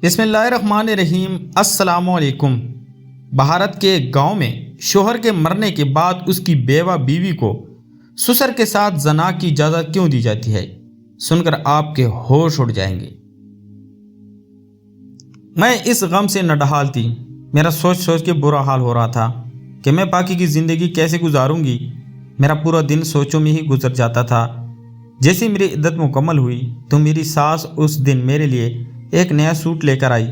بسم اللہ الرحمن الرحیم۔ السلام علیکم۔ بھارت کے ایک گاؤں میں شوہر کے مرنے کے بعد اس کی بیوہ بیوی کو سسر کے ساتھ زنا کی اجازت کیوں دی جاتی ہے، سن کر آپ کے ہوش اڑ جائیں گے۔ میں اس غم سے نڈھال تھی۔ میرا سوچ سوچ کے برا حال ہو رہا تھا کہ میں باقی کی زندگی کیسے گزاروں گی۔ میرا پورا دن سوچوں میں ہی گزر جاتا تھا۔ جیسے میری عدت مکمل ہوئی تو میری ساس اس دن میرے لیے ایک نیا سوٹ لے کر آئی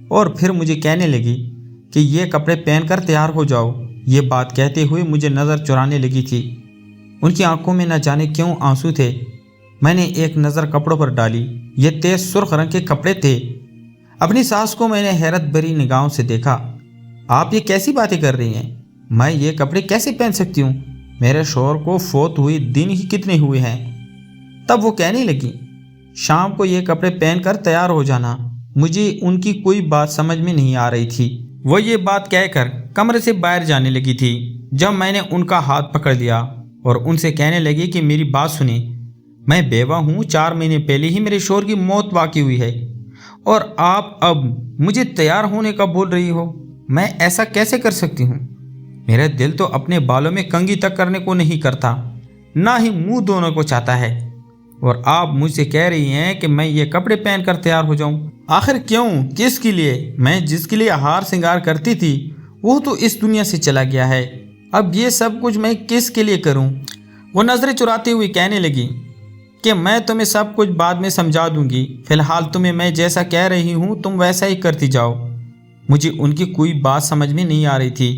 اور پھر مجھے کہنے لگی کہ یہ کپڑے پہن کر تیار ہو جاؤ۔ یہ بات کہتے ہوئے مجھے نظر چرانے لگی تھی۔ ان کی آنکھوں میں نہ جانے کیوں آنسو تھے۔ میں نے ایک نظر کپڑوں پر ڈالی۔ یہ تیز سرخ رنگ کے کپڑے تھے۔ اپنی ساس کو میں نے حیرت بھری نگاہوں سے دیکھا۔ آپ یہ کیسی باتیں کر رہی ہیں؟ میں یہ کپڑے کیسے پہن سکتی ہوں؟ میرے شوہر کو فوت ہوئی دن ہی کتنے ہوئے ہیں۔ تب وہ کہنے لگی، شام کو یہ کپڑے پہن کر تیار ہو جانا۔ مجھے ان کی کوئی بات سمجھ میں نہیں آ رہی تھی۔ وہ یہ بات کہہ کر کمرے سے باہر جانے لگی تھی جب میں نے ان کا ہاتھ پکڑ لیا اور ان سے کہنے لگی کہ میری بات سنیں، میں بیوہ ہوں۔ 4 مہینے پہلے ہی میرے شوہر کی موت واقع ہوئی ہے اور آپ اب مجھے تیار ہونے کا بول رہی ہو۔ میں ایسا کیسے کر سکتی ہوں؟ میرا دل تو اپنے بالوں میں کنگھی تک کرنے کو نہیں کرتا، نہ ہی منہ دھونے کو چاہتا ہے، اور آپ مجھ سے کہہ رہی ہیں کہ میں یہ کپڑے پہن کر تیار ہو جاؤں۔ آخر کیوں؟ کس کے لیے؟ میں جس کے لیے ہار سنگار کرتی تھی وہ تو اس دنیا سے چلا گیا ہے۔ اب یہ سب کچھ میں کس کے لیے کروں؟ وہ نظریں چراتے ہوئے کہنے لگی کہ میں تمہیں سب کچھ بعد میں سمجھا دوں گی، فی الحال تمہیں میں جیسا کہہ رہی ہوں تم ویسا ہی کرتی جاؤ۔ مجھے ان کی کوئی بات سمجھ میں نہیں آ رہی تھی۔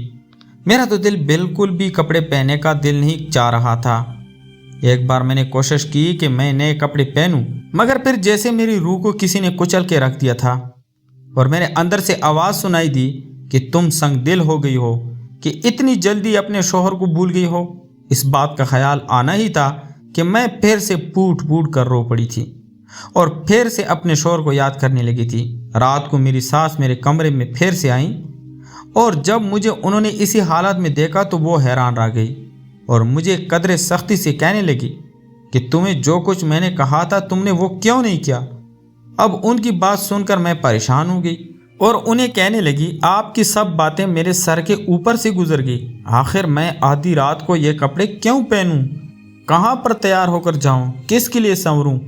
میرا تو دل بالکل بھی کپڑے پہننے کا دل نہیں چاہ رہا تھا۔ ایک بار میں نے کوشش کی کہ میں نئے کپڑے پہنوں، مگر پھر جیسے میری روح کو کسی نے کچل کے رکھ دیا تھا اور میرے اندر سے آواز سنائی دی کہ تم سنگ دل ہو گئی ہو کہ اتنی جلدی اپنے شوہر کو بھول گئی ہو۔ اس بات کا خیال آنا ہی تھا کہ میں پھر سے پوٹ پوٹ کر رو پڑی تھی اور پھر سے اپنے شوہر کو یاد کرنے لگی تھی۔ رات کو میری ساس میرے کمرے میں پھر سے آئیں اور جب مجھے انہوں نے اسی حالت میں دیکھا تو وہ حیران رہ گئی اور مجھے قدرے سختی سے کہنے لگی کہ تمہیں جو کچھ میں نے کہا تھا تم نے وہ کیوں نہیں کیا؟ اب ان کی بات سن کر میں پریشان ہو گئی اور انہیں کہنے لگی، آپ کی سب باتیں میرے سر کے اوپر سے گزر گئی۔ آخر میں آدھی رات کو یہ کپڑے کیوں پہنوں؟ کہاں پر تیار ہو کر جاؤں؟ کس کے لیے سنوروں؟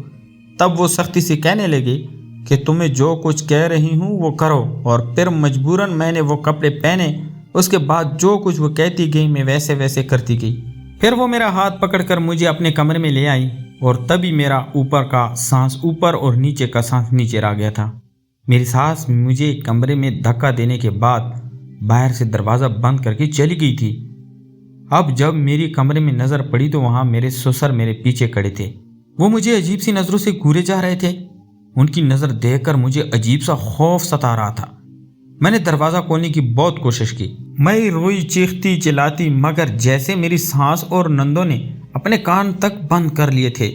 تب وہ سختی سے کہنے لگی کہ تمہیں جو کچھ کہہ رہی ہوں وہ کرو، اور پھر مجبوراً میں نے وہ کپڑے پہنے۔ اس کے بعد جو کچھ وہ کہتی گئی میں ویسے ویسے کرتی گئی۔ پھر وہ میرا ہاتھ پکڑ کر مجھے اپنے کمرے میں لے آئی اور تبھی میرا اوپر کا سانس اوپر اور نیچے کا سانس نیچے رہ گیا تھا۔ میری ساس مجھے کمرے میں دھکا دینے کے بعد باہر سے دروازہ بند کر کے چلی گئی تھی۔ اب جب میری کمرے میں نظر پڑی تو وہاں میرے سسر میرے پیچھے کھڑے تھے۔ وہ مجھے عجیب سی نظروں سے گھورے جا رہے تھے۔ ان کی نظر دیکھ کر مجھے عجیب سا خوف ستا رہا تھا۔ میں نے دروازہ کھولنے کی بہت کوشش کی۔ میں روئی چیختی چلاتی، مگر جیسے میری ساس اور نندوں نے اپنے کان تک بند کر لیے تھے۔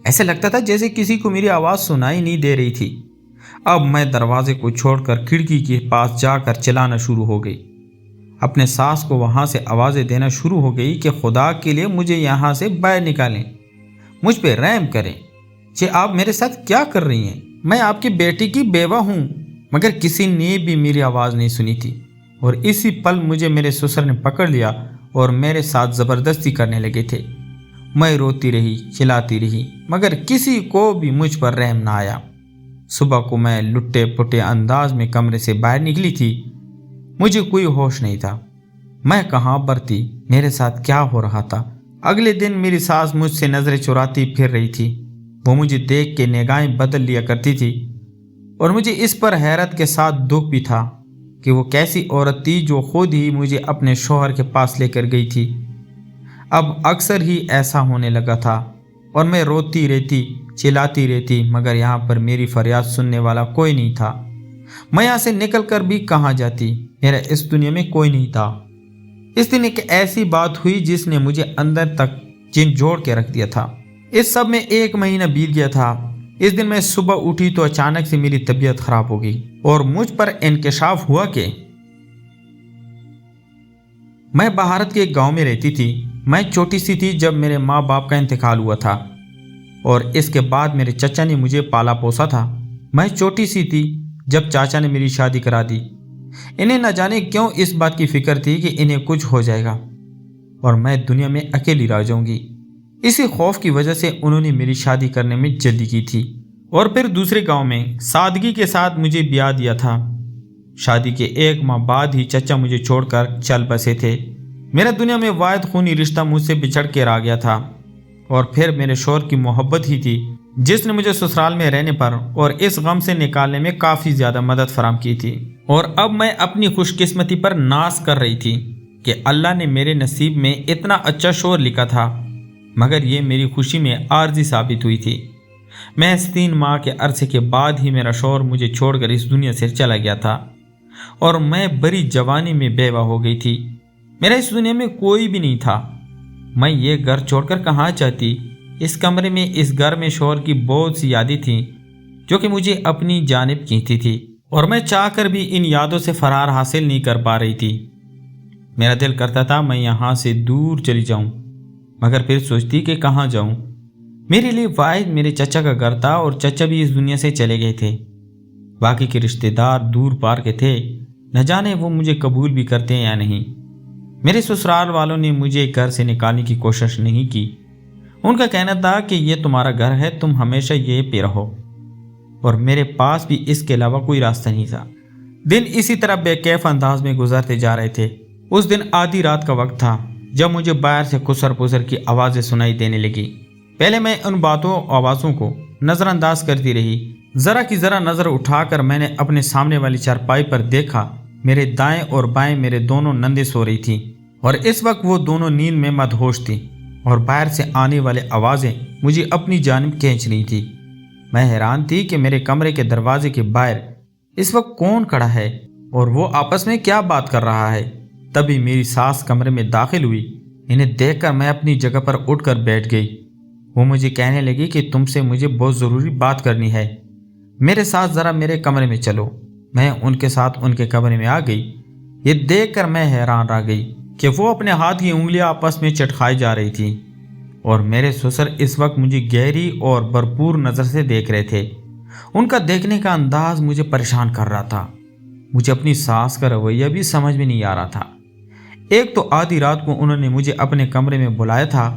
ایسے لگتا تھا جیسے کسی کو میری آواز سنائی نہیں دے رہی تھی۔ اب میں دروازے کو چھوڑ کر کھڑکی کے پاس جا کر چلانا شروع ہو گئی۔ اپنے ساس کو وہاں سے آوازیں دینا شروع ہو گئی کہ خدا کے لیے مجھے یہاں سے باہر نکالیں، مجھ پہ رحم کریں۔ آپ میرے ساتھ کیا کر رہی ہیں؟ میں آپ کی بیٹی کی بیوہ ہوں۔ مگر کسی نے بھی میری آواز نہیں سنی تھی اور اسی پل مجھے میرے سسر نے پکڑ لیا اور میرے ساتھ زبردستی کرنے لگے تھے۔ میں روتی رہی، چلاتی رہی، مگر کسی کو بھی مجھ پر رحم نہ آیا۔ صبح کو میں لٹے پٹے انداز میں کمرے سے باہر نکلی تھی۔ مجھے کوئی ہوش نہیں تھا، میں کہاں پر تھی، میرے ساتھ کیا ہو رہا تھا۔ اگلے دن میری ساس مجھ سے نظریں چراتی پھر رہی تھی۔ وہ مجھے دیکھ کے نگاہیں بدل لیا کرتی تھی اور مجھے اس پر حیرت کے ساتھ دکھ بھی تھا کہ وہ کیسی عورت تھی جو خود ہی مجھے اپنے شوہر کے پاس لے کر گئی تھی۔ اب اکثر ہی ایسا ہونے لگا تھا اور میں روتی رہتی، چلاتی رہتی، مگر یہاں پر میری فریاد سننے والا کوئی نہیں تھا۔ میں یہاں سے نکل کر بھی کہاں جاتی؟ میرا اس دنیا میں کوئی نہیں تھا۔ اس دن ایک ایسی بات ہوئی جس نے مجھے اندر تک چن جوڑ کے رکھ دیا تھا۔ اس سب میں 1 مہینہ بیت گیا تھا۔ اس دن میں صبح اٹھی تو اچانک سے میری طبیعت خراب ہو گئی اور مجھ پر انکشاف ہوا کہ میں بھارت کے ایک گاؤں میں رہتی تھی۔ میں چھوٹی سی تھی جب میرے ماں باپ کا انتقال ہوا تھا اور اس کے بعد میرے چچا نے مجھے پالا پوسا تھا۔ میں چھوٹی سی تھی، जब चाचा ने मेरी शादी करा दी। इन्हें न जाने क्यों इस बात की फिक्र थी कि इन्हें कुछ हो जाएगा और मैं दुनिया में अकेली रह जाऊंगी। इसी खौफ की वजह से उन्होंने मेरी शादी करने में जल्दी की थी और फिर दूसरे गांव में सादगी के साथ मुझे ब्याह दिया था। शादी के 1 माह बाद ही चचा मुझे छोड़कर चल बसे थे। मेरा दुनिया में वाहिद खूनी रिश्ता मुझसे बिछड़ के रह गया था और फिर मेरे शौहर की मोहब्बत ही थी जिसने मुझे ससुराल में रहने पर और इस गम से निकालने में काफ़ी ज़्यादा मदद फराहम की थी। और अब मैं अपनी खुशकिस्मती पर नाज कर रही थी कि अल्लाह ने मेरे नसीब में इतना अच्छा शौहर लिखा था, मगर ये मेरी खुशी में आर्जी साबित हुई थी। महज 3 माह के अरसे के बाद ही मेरा शौहर मुझे छोड़कर इस दुनिया से चला गया था और मैं बड़ी जवानी में बेवा हो गई थी। मेरा इस दुनिया में कोई भी नहीं था। मैं ये घर छोड़कर कहाँ जाती। इस कमरे में, इस घर में शौहर की बहुत सी यादें थीं जो कि मुझे अपनी जानिब खींचती थी और मैं चाहकर भी इन यादों से फरार हासिल नहीं कर पा रही थी। मेरा दिल करता था मैं यहाँ से दूर चली जाऊँ, मगर फिर सोचती कि कहाँ जाऊँ। मेरे लिए वाहिद मेरे चचा का घर था और चचा भी इस दुनिया से चले गए थे। बाकी के रिश्तेदार दूर पार के थे, न जाने वो मुझे कबूल भी करते हैं या नहीं। मेरे ससुराल वालों ने मुझे घर से निकालने की कोशिश नहीं की। उनका कहना था कि ये तुम्हारा घर है, तुम हमेशा ये पे रहो, और मेरे पास भी इसके अलावा कोई रास्ता नहीं था। दिन इसी तरह बेकैफ अंदाज में गुजरते जा रहे थे। उस दिन आधी रात का वक्त था जब मुझे बाहर से खुसर पुसर की आवाज़ें सुनाई देने लगी। पहले मैं उन आवाज़ों को नज़रअंदाज करती रही। ज़रा की ज़रा नज़र उठाकर मैंने अपने सामने वाली चारपाई पर देखा। मेरे दाएं और बाएं मेरे दोनों नंदे सो रही थी और इस वक्त वो दोनों नींद में मदहोश थी और बाहर से आने वाले आवाज़ें मुझे अपनी जानिब खींच रही थी। मैं हैरान थी कि मेरे कमरे के दरवाजे के बाहर इस वक्त कौन खड़ा है और वो आपस में क्या बात कर रहा है। तभी मेरी सास कमरे में दाखिल हुई। इन्हें देखकर मैं अपनी जगह पर उठकर बैठ गई। वो मुझे कहने लगी कि तुमसे मुझे बहुत ज़रूरी बात करनी है, मेरे साथ ज़रा मेरे कमरे में चलो। मैं उनके साथ उनके कमरे में आ गई। ये देखकर मैं हैरान रह गई कि वो अपने हाथ की उंगलियां आपस में चटखाई जा रही थी और मेरे ससुर इस वक्त मुझे गहरी और भरपूर नज़र से देख रहे थे। उनका देखने का अंदाज मुझे परेशान कर रहा था। मुझे अपनी सास का रवैया भी समझ में नहीं आ रहा था। एक तो आधी रात को उन्होंने मुझे अपने कमरे में बुलाया था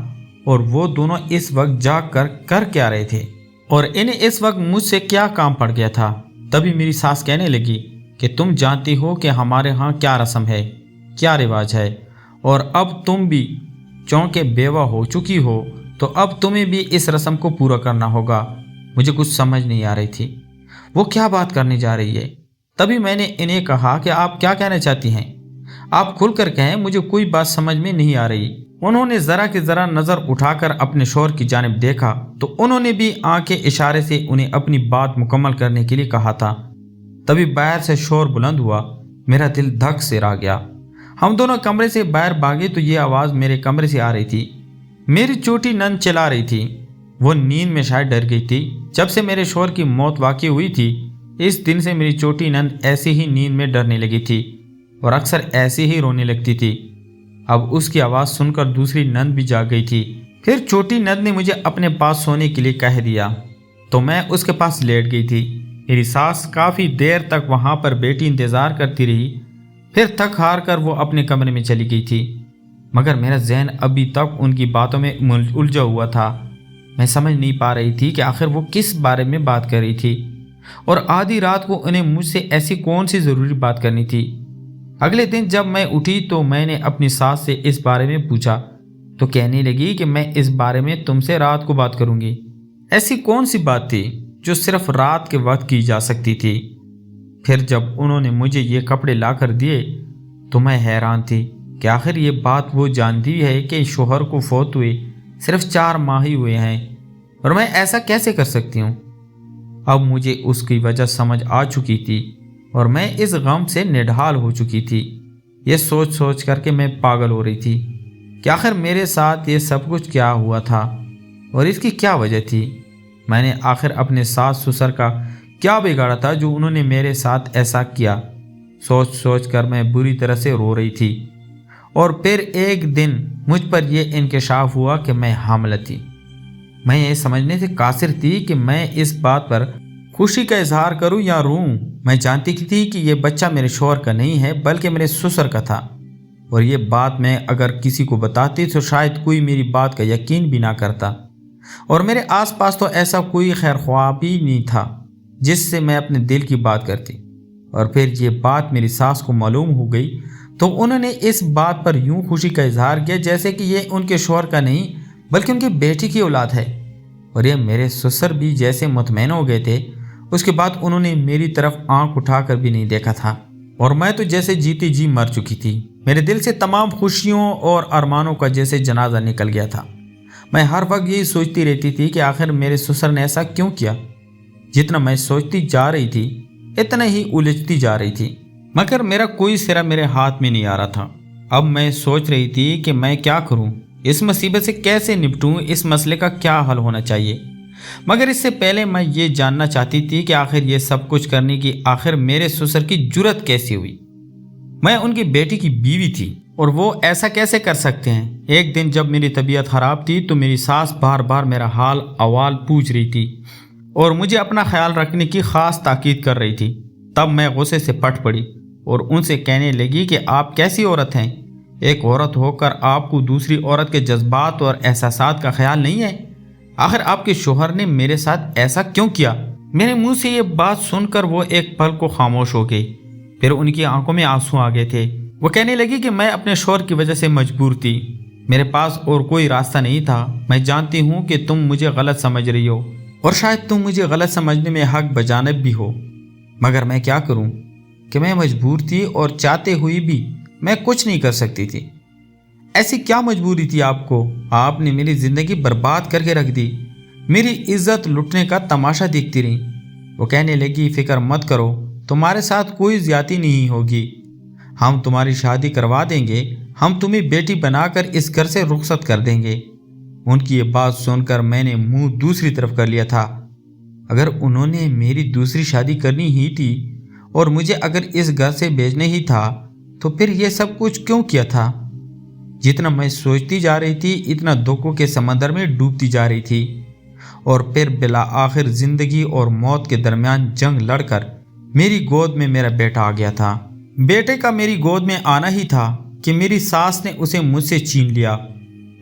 और वो दोनों इस वक्त जाग कर क्या रहे थे और इन्हें इस वक्त मुझसे क्या काम पड़ गया था। तभी मेरी सास कहने लगी कि तुम जानती हो कि हमारे यहाँ क्या रस्म है, क्या रिवाज है, और अब तुम भी चौंके बेवा हो चुकी हो तो अब तुम्हें भी इस रस्म को पूरा करना होगा। मुझे कुछ समझ नहीं आ रही थी वो क्या बात करने जा रही है। तभी मैंने इन्हें कहा कि आप क्या कहना चाहती हैं, आप खुलकर कहें, मुझे कोई बात समझ में नहीं आ रही। उन्होंने ज़रा की ज़रा नज़र उठाकर अपने शौहर की जानिब देखा तो उन्होंने भी आंखें इशारे से उन्हें अपनी बात मुकम्मल करने के लिए कहा था। तभी बाहर से शोर बुलंद हुआ। मेरा दिल धक से रह गया। हम दोनों कमरे से बाहर भागे तो ये आवाज़ मेरे कमरे से आ रही थी। मेरी छोटी नंद चिल्ला रही थी। वो नींद में शायद डर गई थी। जब से मेरे शौहर की मौत वाक़ई हुई थी, इस दिन से मेरी छोटी नंद ऐसे ही नींद में डरने लगी थी और अक्सर ऐसे ही रोने लगती थी। अब उसकी आवाज़ सुनकर दूसरी नंद भी जाग गई थी। फिर छोटी नंद ने मुझे अपने पास सोने के लिए कह दिया तो मैं उसके पास लेट गई थी। मेरी सास काफ़ी देर तक वहाँ पर बैठी इंतज़ार करती रही। फिर थक हार कर वो अपने कमरे में चली गई थी, मगर मेरा जहन अभी तक उनकी बातों में उलझा हुआ था। मैं समझ नहीं पा रही थी कि आखिर वो किस बारे में बात कर रही थी और आधी रात को उन्हें मुझसे ऐसी कौन सी ज़रूरी बात करनी थी। अगले दिन जब मैं उठी तो मैंने अपनी सास से इस बारे में पूछा तो कहने लगी कि मैं इस बारे में तुमसे रात को बात करूंगी। ऐसी कौन सी बात थी जो सिर्फ रात के वक्त की जा सकती थी। फिर जब उन्होंने मुझे ये कपड़े ला कर दिए तो मैं हैरान थी कि आखिर ये बात वो जानती है कि शोहर को फौत हुए सिर्फ 4 माह ही हुए हैं और मैं ऐसा कैसे कर सकती हूँ। अब मुझे उसकी वजह समझ आ चुकी थी और मैं इस गम से निढाल हो चुकी थी। ये सोच सोच करके मैं पागल हो रही थी कि आखिर मेरे साथ ये सब कुछ क्या हुआ था और इसकी क्या वजह थी। मैंने आखिर अपने सास ससुर का क्या बिगाड़ा था जो उन्होंने मेरे साथ ऐसा किया। सोच सोच कर मैं बुरी तरह से रो रही थी और फिर एक दिन मुझ पर यह इंकशाफ हुआ कि मैं हामिला थी। मैं ये समझने से कासिर थी कि मैं इस बात पर खुशी का इजहार करूं या रूं, मैं जानती थी कि ये बच्चा मेरे शौहर का नहीं है बल्कि मेरे ससुर का था। और ये बात मैं अगर किसी को बताती तो शायद कोई मेरी बात का यकीन भी ना करता। और मेरे आसपास तो ऐसा कोई खैर ख्वाह भी नहीं था जिससे मैं अपने दिल की बात करती। और फिर ये बात मेरी सास को मालूम हो गई तो उन्होंने इस बात पर यूं खुशी का इजहार किया जैसे कि ये उनके शौहर का नहीं बल्कि उनकी बेटी की औलाद है। और ये मेरे ससुर भी जैसे मुतमईन हो गए थे। उसके बाद उन्होंने मेरी तरफ आंख उठाकर भी नहीं देखा था और मैं तो जैसे जीती जी मर चुकी थी। मेरे दिल से तमाम खुशियों और अरमानों का जैसे जनाजा निकल गया था। मैं हर वक्त यही सोचती रहती थी कि आखिर मेरे ससुर ने ऐसा क्यों किया। जितना मैं सोचती जा रही थी इतना ही उलझती जा रही थी, मगर मेरा कोई सिरा मेरे हाथ में नहीं आ रहा था। अब मैं सोच रही थी कि मैं क्या करूं, इस मुसीबत से कैसे निपटूं, इस मसले का क्या हल होना चाहिए। मगर इससे पहले मैं ये जानना चाहती थी कि आखिर ये सब कुछ करने की आखिर मेरे ससुर की जुर्रत कैसी हुई। मैं उनकी बेटी की बीवी थी और वो ऐसा कैसे कर सकते हैं। एक दिन जब मेरी तबीयत खराब थी तो मेरी सास बार बार मेरा हाल अहवाल पूछ रही थी और मुझे अपना ख्याल रखने की खास ताकीद कर रही थी। तब मैं गुस्से से पट पड़ी और उनसे कहने लगी कि आप कैसी औरत हैं, एक औरत होकर आपको दूसरी औरत के जज्बात और एहसासात का ख्याल नहीं है। आखिर आपके शोहर ने मेरे साथ ऐसा क्यों किया। मेरे मुंह से ये बात सुनकर वो एक पल को खामोश हो गई, फिर उनकी आंखों में आंसू आ गए थे। वो कहने लगी कि मैं अपने शोहर की वजह से मजबूर थी, मेरे पास और कोई रास्ता नहीं था। मैं जानती हूँ कि तुम मुझे गलत समझ रही हो और शायद तुम मुझे गलत समझने में हक बजानब भी हो, मगर मैं क्या करूँ कि मैं मजबूर थी और चाहते हुए भी मैं कुछ नहीं कर सकती थी। ऐसी क्या मजबूरी थी आपको, आपने मेरी ज़िंदगी बर्बाद करके रख दी, मेरी इज्जत लुटने का तमाशा देखती रही। वो कहने लगी फिक्र मत करो, तुम्हारे साथ कोई ज्यादती नहीं होगी, हम तुम्हारी शादी करवा देंगे, हम तुम्हें बेटी बनाकर इस घर से रुखसत कर देंगे। उनकी ये बात सुनकर मैंने मुंह दूसरी तरफ कर लिया था। अगर उन्होंने मेरी दूसरी शादी करनी ही थी और मुझे अगर इस घर से भेजना ही था तो फिर ये सब कुछ क्यों किया था। जितना मैं सोचती जा रही थी इतना दुखों के समंदर में डूबती जा रही थी। और फिर बिला आखिर जिंदगी और मौत के दरमियान जंग लड़कर मेरी गोद में मेरा बेटा आ गया था। बेटे का मेरी गोद में आना ही था कि मेरी सास ने उसे मुझसे छीन लिया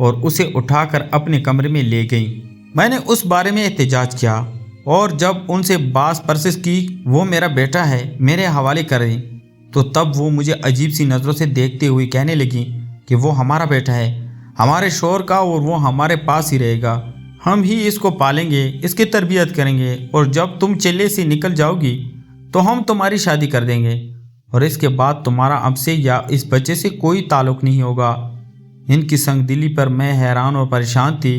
और उसे उठाकर अपने कमरे में ले गई। मैंने उस बारे में एहतजाज किया और जब उनसे बास परसिश की वो मेरा बेटा है मेरे हवाले करें तो तब वो मुझे अजीब सी नज़रों से देखते हुए कहने लगी कि वो हमारा बेटा है, हमारे शोहर का, और वो हमारे पास ही रहेगा, हम ही इसको पालेंगे, इसकी तरबियत करेंगे और जब तुम चेल्ले से निकल जाओगी तो हम तुम्हारी शादी कर देंगे और इसके बाद तुम्हारा हमसे या इस बच्चे से कोई ताल्लुक़ नहीं होगा। इनकी संगदिली पर मैं हैरान और परेशान थी।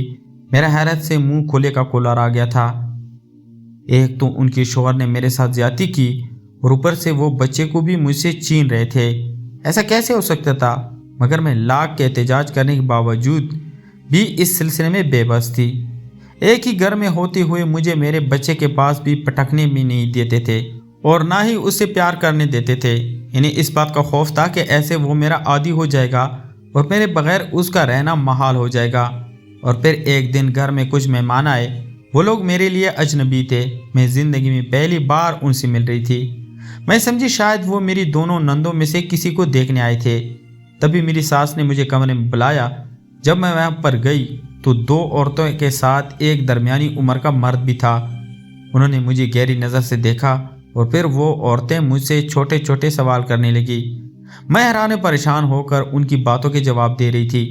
मेरा हैरत से मुंह खोले का कोलार आ गया था। एक तो उनके शोहर ने मेरे साथ ज्यादती की और ऊपर से वो बच्चे को भी मुझसे छीन रहे थे। ऐसा कैसे हो सकता था। मगर मैं लाख के एहतजाज करने के बावजूद भी इस सिलसिले में बेबस थी। एक ही घर में होते हुए मुझे मेरे बच्चे के पास भी पटकने भी नहीं देते थे और ना ही उससे प्यार करने देते थे। इन्हें इस बात का खौफ था कि ऐसे वो मेरा आदी हो जाएगा और मेरे बगैर उसका रहना महाल हो जाएगा। और फिर एक दिन घर में कुछ मेहमान आए। वो लोग मेरे लिए अजनबी थे। मैं ज़िंदगी में पहली बार उनसे मिल रही थी। मैं समझी शायद वो मेरी दोनों नंदों में से किसी को देखने आए थे। तभी मेरी सास ने मुझे कमरे में बुलाया। जब मैं वहाँ पर गई तो दो औरतों के साथ एक दरमियानी उम्र का मर्द भी था। उन्होंने मुझे गहरी नज़र से देखा और फिर वो औरतें मुझसे छोटे छोटे सवाल करने लगी। मैं हैरान परेशान होकर उनकी बातों के जवाब दे रही थी।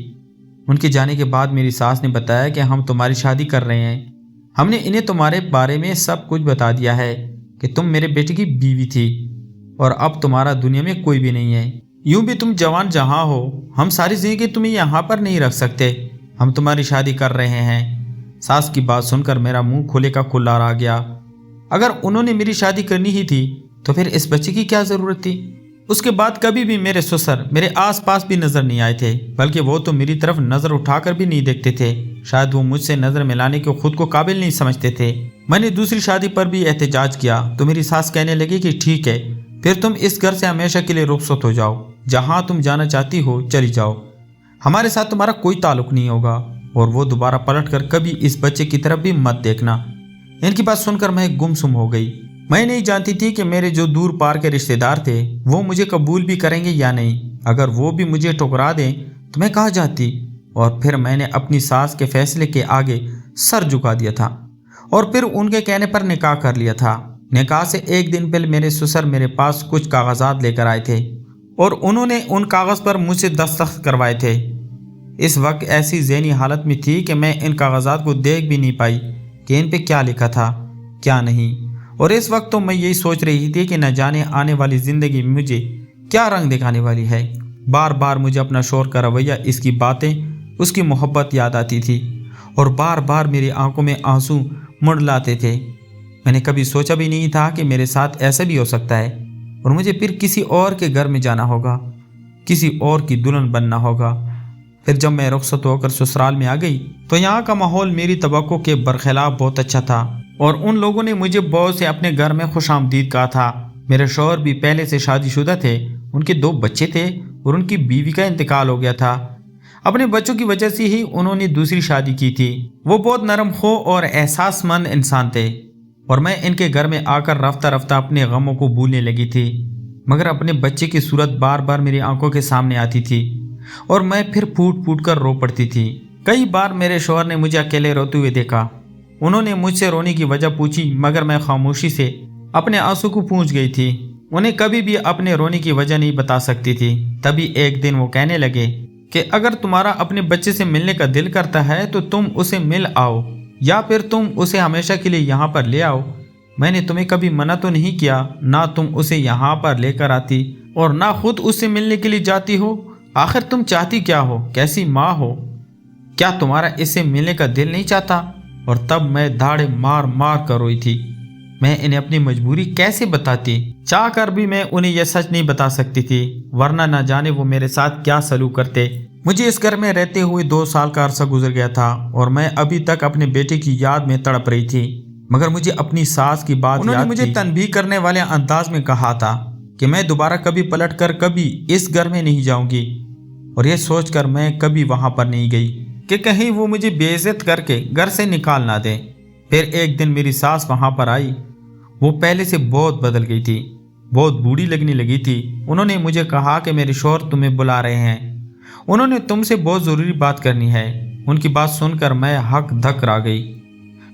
उनके जाने के बाद मेरी सास ने बताया कि हम तुम्हारी शादी कर रहे हैं। हमने इन्हें तुम्हारे बारे में सब कुछ बता दिया है कि तुम मेरे बेटे की बीवी थी और अब तुम्हारा दुनिया में कोई भी नहीं है। यूं भी तुम जवान जहाँ हो, हम सारी जिंदगी तुम्हें यहाँ पर नहीं रख सकते। हम तुम्हारी शादी कर रहे हैं। सास की बात सुनकर मेरा मुंह खोले का खुल्लार आ गया। अगर उन्होंने मेरी शादी करनी ही थी तो फिर इस बच्चे की क्या ज़रूरत थी। उसके बाद कभी भी मेरे ससुर मेरे आसपास भी नज़र नहीं आए थे, बल्कि वो तो मेरी तरफ नज़र उठाकर भी नहीं देखते थे। शायद वो मुझसे नज़र मिलाने के खुद को काबिल नहीं समझते थे। मैंने दूसरी शादी पर भी एहतजाज किया तो मेरी सास कहने लगी कि ठीक है, फिर तुम इस घर से हमेशा के लिए रुखसत हो जाओ, जहाँ तुम जाना चाहती हो चली जाओ, हमारे साथ तुम्हारा कोई ताल्लुक नहीं होगा और वो दोबारा पलट कर कभी इस बच्चे की तरफ भी मत देखना। इनकी बात सुनकर मैं गुमसुम हो गई। मैं नहीं जानती थी कि मेरे जो दूर पार के रिश्तेदार थे वो मुझे कबूल भी करेंगे या नहीं। अगर वो भी मुझे ठुकरा दें तो मैं कहाँ जाती। और फिर मैंने अपनी सास के फैसले के आगे सर झुका दिया था और फिर उनके कहने पर निकाह कर लिया था। निकाह से एक दिन पहले मेरे ससुर मेरे पास कुछ कागजात लेकर आए थे और उन्होंने उन कागज़ पर मुझसे दस्तखत करवाए थे। इस वक्त ऐसी ज़हनी हालत में थी कि मैं इन कागजात को देख भी नहीं पाई कि इन पे क्या लिखा था क्या नहीं। और इस वक्त तो मैं यही सोच रही थी कि न जाने आने वाली ज़िंदगी में मुझे क्या रंग दिखाने वाली है। बार बार मुझे अपना शौहर का रवैया, इसकी बातें, उसकी मोहब्बत याद आती थी और बार बार मेरी आंखों में आंसू मुंडलाते थे। मैंने कभी सोचा भी नहीं था कि मेरे साथ ऐसा भी हो सकता है और मुझे फिर किसी और के घर में जाना होगा, किसी और की दुल्हन बनना होगा। फिर जब मैं रुखसत होकर ससुराल में आ गई तो यहाँ का माहौल मेरी तवक्को के बरखिलाफ बहुत अच्छा था और उन लोगों ने मुझे बहुत से अपने घर में खुशामदीद कहा था। मेरे शौहर भी पहले से शादीशुदा थे, उनके 2 बच्चे थे और उनकी बीवी का इंतकाल हो गया था। अपने बच्चों की वजह से ही उन्होंने दूसरी शादी की थी। वो बहुत नरम खो और एहसासमंद इंसान थे और मैं इनके घर में आकर रफ्ता रफ्ता अपने गमों को भूलने लगी थी। मगर अपने बच्चे की सूरत बार बार मेरी आंखों के सामने आती थी और मैं फिर फूट फूट कर रो पड़ती थी। कई बार मेरे शौहर ने मुझे अकेले रोते हुए देखा। उन्होंने मुझसे रोने की वजह पूछी मगर मैं खामोशी से अपने आंसू को पूंछ गई थी। उन्हें कभी भी अपने रोने की वजह नहीं बता सकती थी। तभी एक दिन वो कहने लगे कि अगर तुम्हारा अपने बच्चे से मिलने का दिल करता है तो तुम उसे मिल आओ या फिर तुम उसे हमेशा के लिए यहाँ पर ले आओ। मैंने तुम्हें कभी मना तो नहीं किया, ना तुम उसे यहाँ पर लेकर आती और ना खुद उससे मिलने के लिए जाती हो। आखिर तुम चाहती क्या हो, कैसी माँ हो? क्या तुम्हारा इससे मिलने का दिल नहीं चाहता? और तब मैं धाड़े मार मार कर रोई थी। मैं इन्हें अपनी मजबूरी कैसे बताती? चाह कर भी मैं उन्हें यह सच नहीं बता सकती थी, वरना न जाने वो मेरे साथ क्या सलूक करते। मुझे इस घर में रहते हुए 2 साल का अरसा गुजर गया था और मैं अभी तक अपने बेटे की याद में तड़प रही थी। मगर मुझे अपनी सास की बात उन्होंने मुझे तनबीह करने वाले अंदाज में कहा था कि मैं दोबारा कभी पलट कर कभी इस घर में नहीं जाऊंगी। और यह सोचकर मैं कभी वहां पर नहीं गई कि कहीं वो मुझे बेइज्जत करके घर से निकाल ना दे। फिर एक दिन मेरी सास वहां पर आई। वो पहले से बहुत बदल गई थी, बहुत बूढ़ी लगने लगी थी। उन्होंने मुझे कहा कि मेरे शौहर तुम्हें बुला रहे हैं, उन्होंने तुमसे बहुत ज़रूरी बात करनी है। उनकी बात सुनकर मैं हक धक रह गई।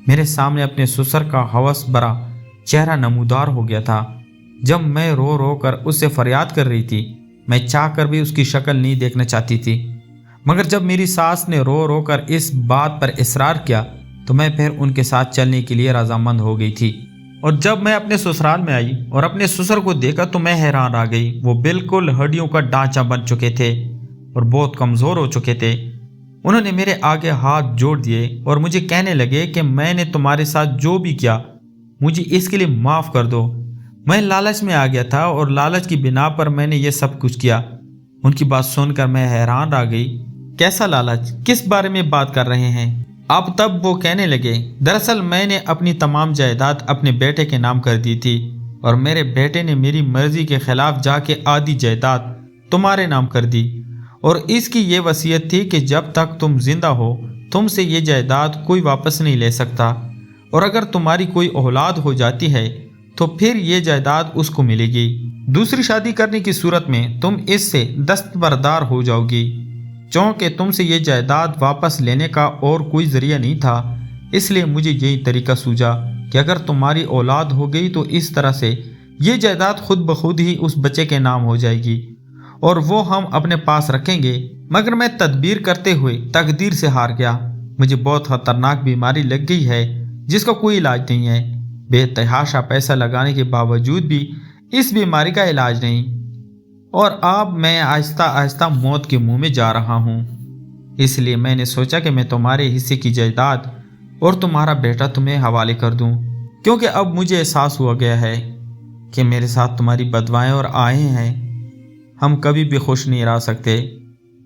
मेरे सामने अपने ससुर का हवस भरा चेहरा नमूदार हो गया था। जब मैं रो रो कर उससे फरियाद कर रही थी, मैं चाह कर भी उसकी शक्ल नहीं देखना चाहती थी। मगर जब मेरी सास ने रो रो कर इस बात पर इसरार किया तो मैं फिर उनके साथ चलने के लिए रजामंद हो गई थी। और जब मैं अपने ससुराल में आई और अपने ससुर को देखा तो मैं हैरान आ गई। वो बिल्कुल हड्डियों का ढांचा बन चुके थे और बहुत कमज़ोर हो चुके थे। उन्होंने मेरे आगे हाथ जोड़ दिए और मुझे कहने लगे कि मैंने तुम्हारे साथ जो भी किया मुझे इसके लिए माफ़ कर दो। मैं लालच में आ गया था और लालच की बिना पर मैंने ये सब कुछ किया। उनकी बात सुनकर मैं हैरान रह गई। कैसा लालच? किस बारे में बात कर रहे हैं आप? तब वो कहने लगे, दरअसल मैंने अपनी तमाम जायदाद अपने बेटे के नाम कर दी थी और मेरे बेटे ने मेरी मर्जी के खिलाफ जाके आधी जायदाद तुम्हारे नाम कर दी और इसकी ये वसीयत थी कि जब तक तुम जिंदा हो तुमसे ये जायदाद कोई वापस नहीं ले सकता और अगर तुम्हारी कोई औलाद हो जाती है तो फिर ये जायदाद उसको मिलेगी। दूसरी शादी करने की सूरत में तुम इससे दस्तबरदार हो जाओगी। चूँकि तुमसे ये जायदाद वापस लेने का और कोई ज़रिया नहीं था, इसलिए मुझे यही तरीका सूझा कि अगर तुम्हारी औलाद हो गई तो इस तरह से ये जायदाद खुद ब खुद ही उस बच्चे के नाम हो जाएगी और वो हम अपने पास रखेंगे। मगर मैं तदबीर करते हुए तकदीर से हार गया। मुझे बहुत ख़तरनाक बीमारी लग गई है जिसका कोई इलाज नहीं है। बेतहाशा पैसा लगाने के बावजूद भी इस बीमारी का इलाज नहीं और अब मैं आहिस्ता आहिस्ता मौत के मुंह में जा रहा हूँ। इसलिए मैंने सोचा कि मैं तुम्हारे हिस्से की जायदाद और तुम्हारा बेटा तुम्हें हवाले कर दूँ, क्योंकि अब मुझे एहसास हुआ गया है कि मेरे साथ तुम्हारी बदवाएं और आए हैं। हम कभी भी खुश नहीं रह सकते।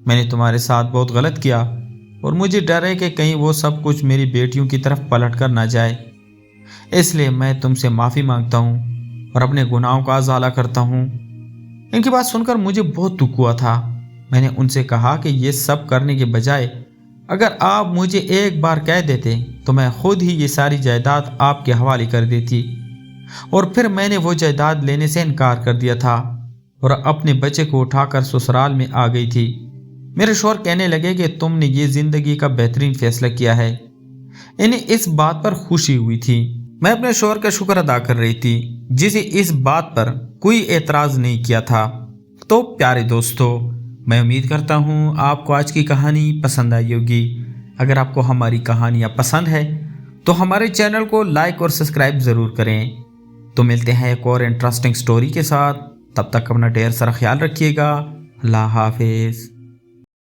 मैंने तुम्हारे साथ बहुत गलत किया और मुझे डर है कि कहीं वो सब कुछ मेरी बेटियों की तरफ पलट कर ना जाए। इसलिए मैं तुमसे माफ़ी मांगता हूँ और अपने गुनाहों का अज़ाला करता हूँ। इनकी बात सुनकर मुझे बहुत दुख हुआ था। मैंने उनसे कहा कि ये सब करने के बजाय اگر آپ مجھے ایک بار کہہ دیتے تو میں خود ہی یہ ساری جائیداد آپ کے حوالے کر دیتی، اور پھر میں نے وہ جائیداد لینے سے انکار کر دیا تھا اور اپنے بچے کو اٹھا کر سسرال میں آ گئی تھی۔ میرے شوہر کہنے لگے کہ تم نے یہ زندگی کا بہترین فیصلہ کیا ہے۔ انہیں اس بات پر خوشی ہوئی تھی۔ میں اپنے شوہر کا شکر ادا کر رہی تھی جسے اس بات پر کوئی اعتراض نہیں کیا تھا۔ تو پیارے دوستو، میں امید کرتا ہوں آپ کو آج کی کہانی پسند آئی ہوگی۔ اگر آپ کو ہماری کہانیاں پسند ہے تو ہمارے چینل کو لائک اور سبسکرائب ضرور کریں۔ تو ملتے ہیں ایک اور انٹرسٹنگ سٹوری کے ساتھ، تب تک اپنا ڈھیر سارا خیال رکھیے گا۔ اللہ حافظ۔